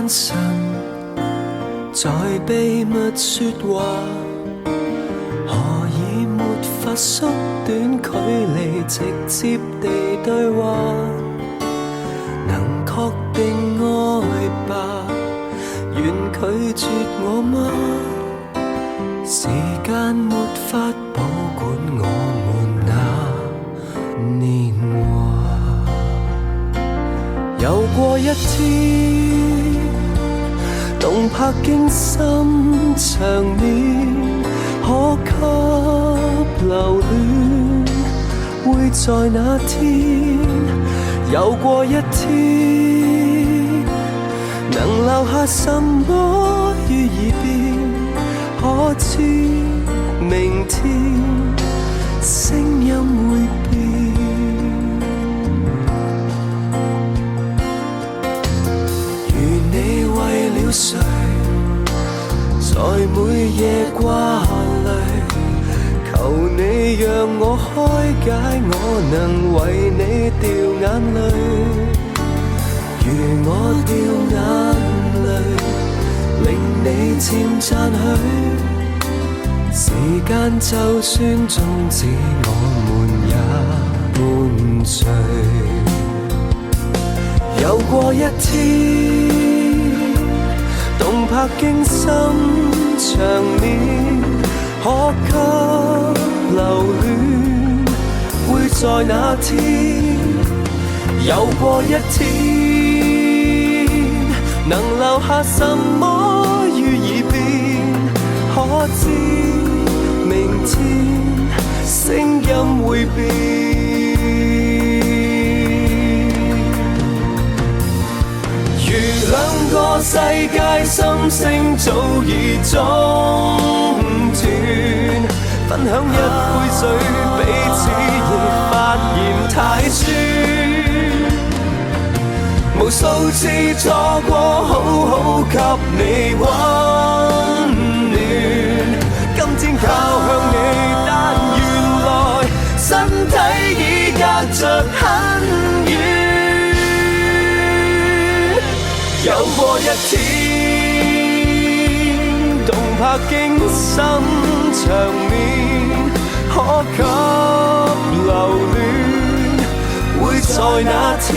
眼神，在秘密說話，何以沒法縮短距離，直接地對話，能確定愛吧，願拒絕我嗎？時間沒法保管我們那年華，又過一天，動魄驚心場面，可給留戀，會在那天？又過一天，能留下什麼於耳邊？可知明天聲音會變？如你為了誰，在每夜掛慮，求你讓我開解，我能為你掉眼淚。如我掉眼淚，令你漸讚許，時間就算終止，我們也伴隨。又過一天，動魄驚心場面，可給留戀，會在那天？又過一天，能留下什麼於耳邊？可知明天聲音會變？如兩個世界心聲早已中斷，分享一杯水，彼此亦發現太酸。無數次錯過，好好給你溫暖。今天靠向你，但原來身體已隔着很遠。又過一天，動魄驚心場面，可給留戀，會在那天？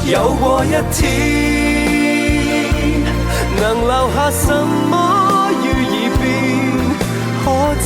又過一天，能留下什麼於耳邊？可知